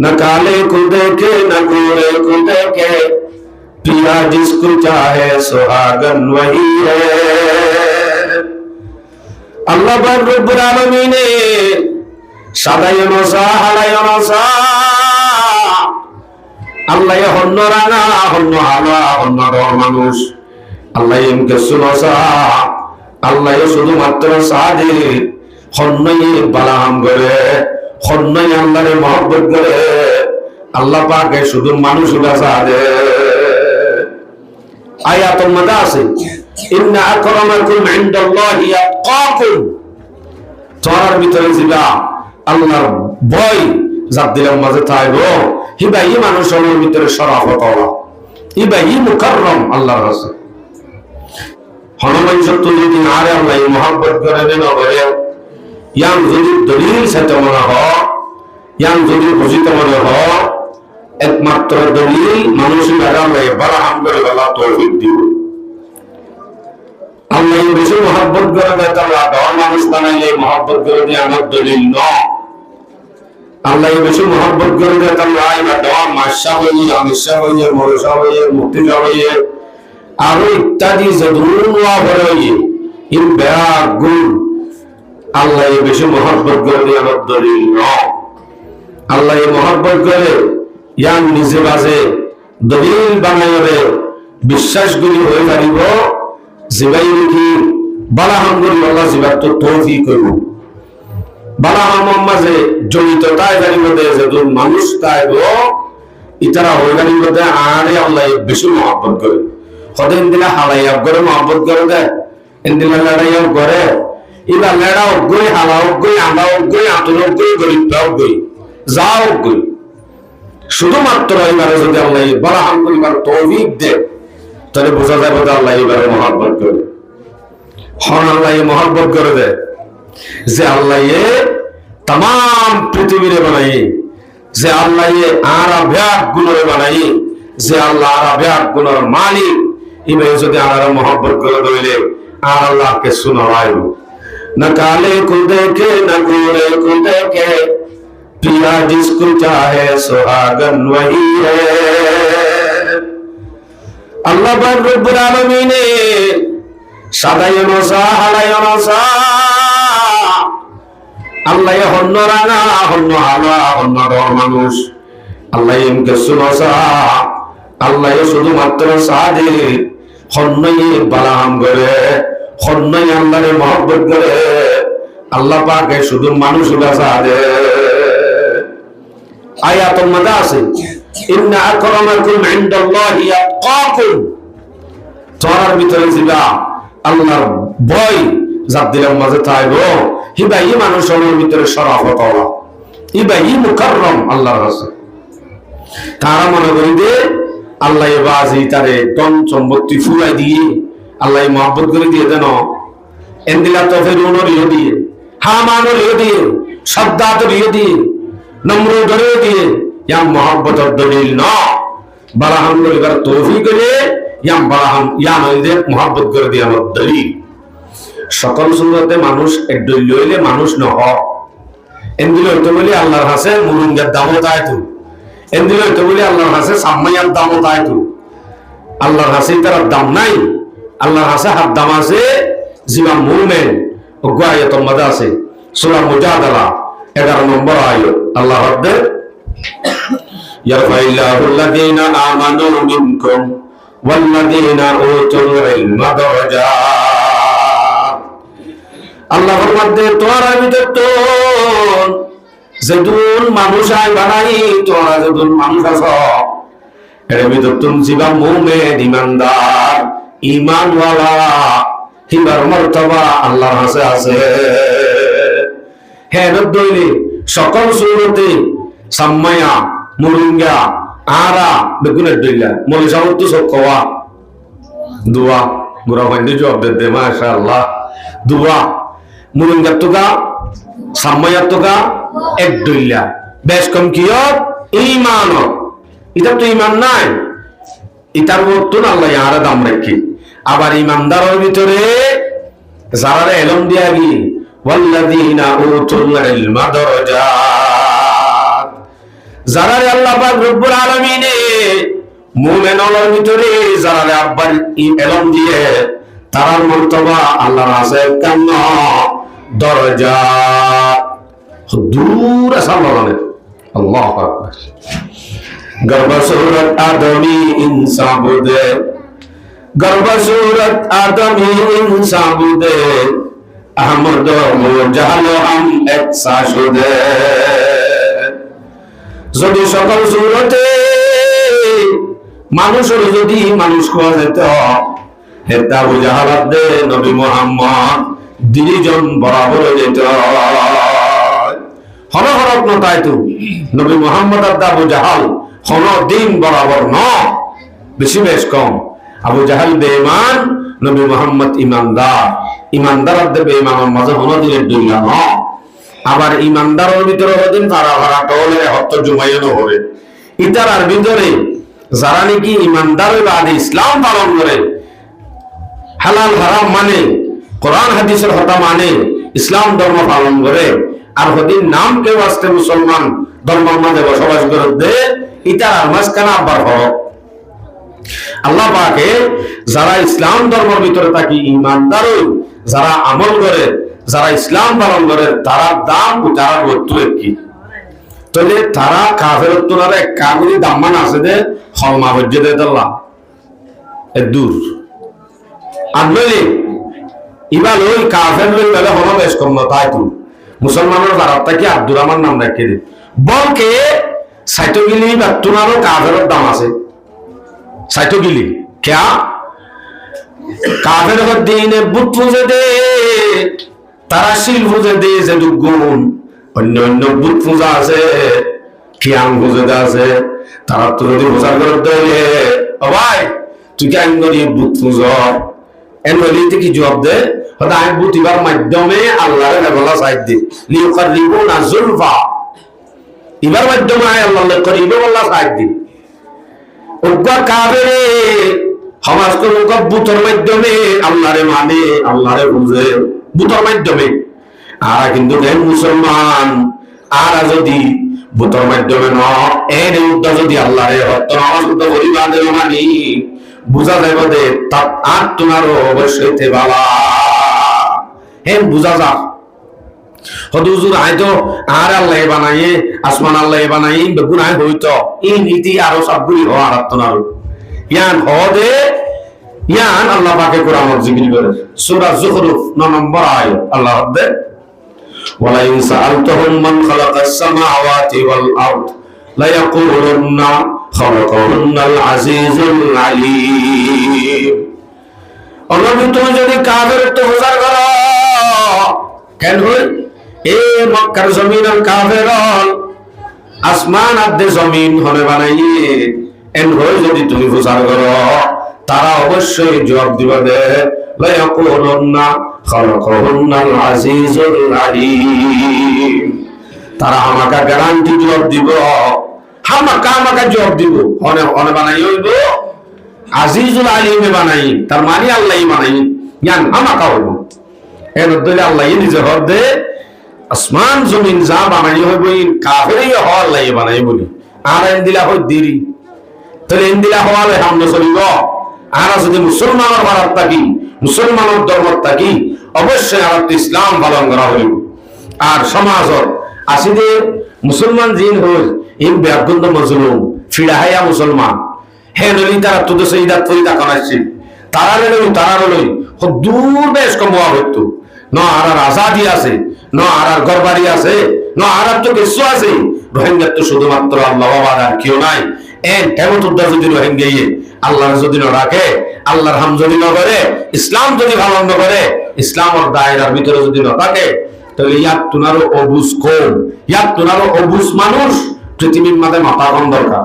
न काले को देखे न गोरे को देखे, पिया जिसको चाहे सुहागन वही है। আল্লাহ পাক রব্বুল আলামিনে সাদায় নসা হালায় নসা আল্লাহ হন্ন রানা হন্ন হালা হন্ন রর মানুষ আল্লাহ এমকে সুনসা আল্লাহ শুধুমাত্র সাদে হন্নই বালাহাম করে হন্নই আল্লাহরে মহব্বত করে আল্লাহ পাকে শুধু মানুষ সাদে। আয়াতুল মধ্যে আছে ইন্না আকরামাকুম ইনদাল্লাহি আতকাকুম, তোমার ভিতরে যেটা আল্লাহর ভয় যার দিলের মাঝে থাকবে হিবাই মানুষের ভিতরে শরাফত ওলা হিবাই মুকাররম আল্লাহর রাসূল হনুমান যদি আরে আল্লাহ মহব্বত করে দেন করে ইয়াম যদি দলিল সাথে মনে হয় ইয়াম যদি বুঝিতে মনে হয় একমাত্র দলিল মানুষের আল্লাহ বারাহাম করে আল্লাহ তৌফিক দিব। আল্লাহ বেশি মহব্বত করে দেয় তাহলে আদর মানুষ বানাইলে মহব্বত করে দিয়ে আমার দলিল নয়। আল্লাহ বেশি মহব্বত করে দেয় তাহলে আদর মাসা হইয়ে আমিষা হইয়ে মরসা হইয়ে মুক্তিজা হইয়ে আরো ইত্যাদি জদুয়া হইয়ে ইন ব্যাগ গুণ আল্লাহ বেশি মহব্বত করে দিয়ে আমার দলিল নয়। আল্লাহ মহব্বত করে ইয়ান নিজে বাজে দলিল বানাইবে বিশ্বাসগুলি হয়ে পারিব জিবাই কি বালাহাম করি আল্লাহ জিবার তো তৌফিক করব বালাহাম মাঝে জড়িত তাই জানিব দে যে মানুষ তাইব ইতারা হয়ে জানিব দে আরে আল্লাহ বেশি মহব্বত করে হদিন দিলা হালাইয়া করে মহব্বত করে দেয় ইন্দিলা লড়াইয়া করে ইবা লড়াও গই হালাও গই আমরাও গই আতুরও গই গরিবটাও গই যাও গই শুধুমাত্র এবারে যদি আল্লাহ বালাহাম করিবার তৌফিক দেয় তাহলে বোঝা যাবে আল্লাহ এবারে মহব্বত করে হন আল্লাহ মহব্বত করে দেয় যে আল্লাহ তাম পৃথিবীরে বানাই যে আল্লাহ আরাব্যাক গুণরে বানাই যে আল্লাহ আরাব্যাক গুণর মালিক এবারে যদি আল্লাহ মহব্বত করে দইলে আর আল্লাহকে শুনাইব না কালে কো দেখে না গোরে কো দেখে পিয়া জিসকো চাহে সুহাগন वही है। আল্লাহ পাক রব্বুল আলামিনে সাদায় নসা হালায় নসা আল্লাহ হন্ন রানা হন্ন হালা হন্ন রর মানুষ আল্লাহ এমকে সুনসা আল্লাহ শুধুমাত্র সাদে হন্নই বালাহাম করে হন্নই আল্লাহরে মহব্বত করে আল্লাহ পাকে শুধু মানুষ সাদে। আয়াতুল মধ্যে আছে ইন্না আকরামাকুম ইনদাল্লাহি আতকাকুম, তোমার ভিতরে যেটা আল্লাহর ভয় যার দিলের মাঝে থাকবে হিবাই মানুষের ভিতরে শরাফত ওলা হিবাই মুকাররম আল্লাহর রাসূল। তারা মনে করি যে আল্লাহ বাজি তারে ধন সম্পত্তি ফুলাই দিয়ে আল্লাহ মহব্বত করে দিয়ে দেন এন্দিলা তো ফেরউনের ইয়ে দিয়ে হামানের ইয়ে দিয়ে সাদ্দাতের ইয়ে দিয়ে নমরুদের ইয়ে দিয়ে ইয়াম মহব্বতের দলিল ন বালাহাম করিবার তৌফিক করে ইয়াম বালাহাম ইয়াম হইলে মহব্বত করে দিয়ে আমার দলিল। সকল সুন্নতে মানুষ এক দলিল হইলে মানুষ ন এন্দিল হইতে বলি আল্লাহর কাছে মুরুঙ্গের দামও তাই তো এন্দিল হইতে বলি আল্লাহর কাছে সাম্মাইয়ার দামও তাই তো আল্লাহর কাছে তার দাম নাই আল্লাহর কাছে হাত দাম আছে জিবা মুমিন আয়াতুল মধ্যে আছে সূরা মুজাদালা 11 নম্বর আয়াত আল্লাহ বলেন ইয়ারফাইল্লাহু আল্লাযীনা আমানু মিনকুম ওয়াল্লাযীনা উতুল ইলমা দারাজাত। আল্লাহ ফরমাতে তোরা ভিতর তো যেদুন মানুষ আই বানাই তোরা যেদুন মানুষ আছো এর ভিতর তুমি জিবা মুমিন ঈমানদার ঈমানওয়ালা হিবার মর্তবা আল্লাহর কাছে আছে। হ্যাঁ দইলে সকল সুরতে সাম্মায়া মুরুঙ্গা আরা বেগুনের দইলা মলি সামর্থ সব খাওয়া দুয়া গুরা ভাই জবাব দে মাশাআল্লাহ দুয়া মুরুঙ্গা তোগা সাম্মায়া তোগা এক দইলা বেশ কম কিয় ঈমান এটা তো ঈমান নাই এটার মতো আল্লাহ আর দাম রাখি আবার ঈমানদারের ভিতরে যারা ইলম দিয়া গি ওয়াল্লাযীনা উতুল ইলমা দারাজাত যারা আল্লাহ পাক রব্বুল আলামিনে মুমিনের ভিতরে যারা আব্বার এলম দিয়ে তারার মর্তবা আল্লাহর আছে কেন দরজা দূর আসামানে আল্লাহু আকবার গর্ব সুরত আদমি ইনসান বুদে গর্ব সুরত আদমি ইনসান বুদে আহমদ মুজাহাল আম এক সাশুদে যদি সকল সুরতে মানুষের যদি মানুষ কোয়া যেত হেতা বুঝাহালাত দে নবী মুহাম্মদ দিরিজন বরাবর যেত হন হরক নতাই তো নবী মুহাম্মদ আদা আবু জাহাল হন দিন বরাবর ন বেশি বেশ কম আবু জাহাল বেঈমান নবী মুহাম্মদ ইমানদার ইমানদার আদে বেঈমানের মাঝে হন দিনের দুনিয়া ন আবার ইমানদারের ভিতরে হদিন তারা ভাড়া টলে হত্য জুমাইয়ানো হবে ইতার ভিতরে যারা নাকি ইমানদার বাদে ইসলাম পালন করে হালাল হারাম মানে কোরআন হাদিসের কথা মানে ইসলাম ধর্ম পালন করে আর হদিন নাম কেউ আসতে মুসলমান ধর্মের মাঝে বসবাস করে দে ইতার মাঝখানে আব্বার হক আল্লাহ পাকে যারা ইসলাম ধর্মের ভিতরে থাকি ইমানদার যারা আমল করে যারা ইসলাম পালন করে তারা দাম ও তারা বস্তু কি তাহলে তারা কাফের তোলারে কাগুলি দাম্মান আছে দে হলমা হজ্জে দে আল্লাহ দূর আর নইলে ইবাল ওই কাফের বেলা হলো বেশ কম না তাই তো মুসলমানের ভারতটা কি আব্দুর রহমান নাম রেখে দে বলকে সাইটোগিলি বা তোনারও কাফের দাম আছে সাইটোগিলি ক্যা কাফের দিনে বুত পুজে দে তারা শিল পুজে দে যে গুণ অন্য অন্য বুত পূজা আছে খিয়াং পুজো আছে তারা তো যদি পূজা করে দেয় ও ভাই তুই কেন করি বুত পুজো এনলিতে কি জবাব দে হয়তো আমি বুত ইবার মাধ্যমে আল্লাহর নেবলা সাইড দি লিউকারিবুনা যুলফা ইবার মাধ্যমে আল্লাহ করিব আল্লাহ সাইড দি ওগা কাফেরে সমাজ তো লোক বুতর মাধ্যমে আল্লাহরে মানে আল্লাহরে বুঝে বুতর মাধ্যমে আর কিন্তু দেন মুসলমান আর যদি বুতর মাধ্যমে ন এর উদ্দা যদি আল্লাহরে হত্য নামাজ তো পরিবারে মানি বুঝা যাইব দে তাত আর তোমারও অবশ্যই তে বাবা হে বুঝা যা হদুজুর আইতো আর আল্লাহ বানাইয়ে আসমান আল্লাহ বানাই বেগুন আই হইতো এই নীতি আরো সবগুলি হওয়ার তোমার ইয়ান হদে ইয়ান আল্লাহ পাকে কোরআন জিকির করে সূরা যুখরুফ 9 নম্বর আয়াত আল্লাহ দে ওয়ালা ইন সাআলতুহুম মান খালাকাস সামাওয়াতি ওয়াল আরদ লা ইয়াকুলুন্না খালাকাহুন্নাল আজিজুল আলীম আল্লাহ তুমি যদি কাফের তো হুজার করো কেন হই এ মক্কার জমিন আর কাফের আসমান আর দে জমিন হলে বানাইয়ে এন হই যদি তুমি হুজার করো তারা অবশ্যই জবাব দিবে দে লা ইয়াকুলুন্না খালাকাহুন্নাল আজিজুল আলীম তারা আমাকে গ্যারান্টি জবাব দিব আমাকে জবাব দিব অনে বানাই হইব আজিজুল আলীমে বানাই তার মানে আল্লাহই বানাই জ্ঞান আমাকে হইব এর দলে আল্লাহ নিজে হর দে আসমান জমিন যা বানাই হইব কাফেরই হওয়া আল্লাহ বানাই বলি আর এন দিলা হই দেরি তাহলে এন দিলা হওয়ালে সামনে চলিব আর যদি মুসলমানের ভারত থাকি মুসলমানের ধর্ম থাকি অবশ্যই আমার ইসলাম পালন করা হইব আর সমাজত আসি যে মুসলমান জিন হল এই ব্যাগন্ধ মজলুম ফিরাহাইয়া মুসলমান হে নলি তারা তো সেইদার তৈরি দেখা আসছে তারা লই দূর বেশ কমা হইতো ন আর আজাদি আছে ন আর গরবারি আছে ন আর তো কিছু আছে রোহিঙ্গা তো শুধুমাত্র আল্লাহ বাবার আর কেউ নাই এন কেমন উদ্ধার যদি রোহিঙ্গা আল্লাহর যদি না রাখে আল্লাহর হাম যদি না করে ইসলাম যদি পালন না করে ইসলামের দায়রার ভিতরে যদি না থাকে তাহলে ইয়াত তুনারও অবুজ কম ইয়াত তুনারও অবুজ মানুষ পৃথিবীর মাঝে মাথা কম দরকার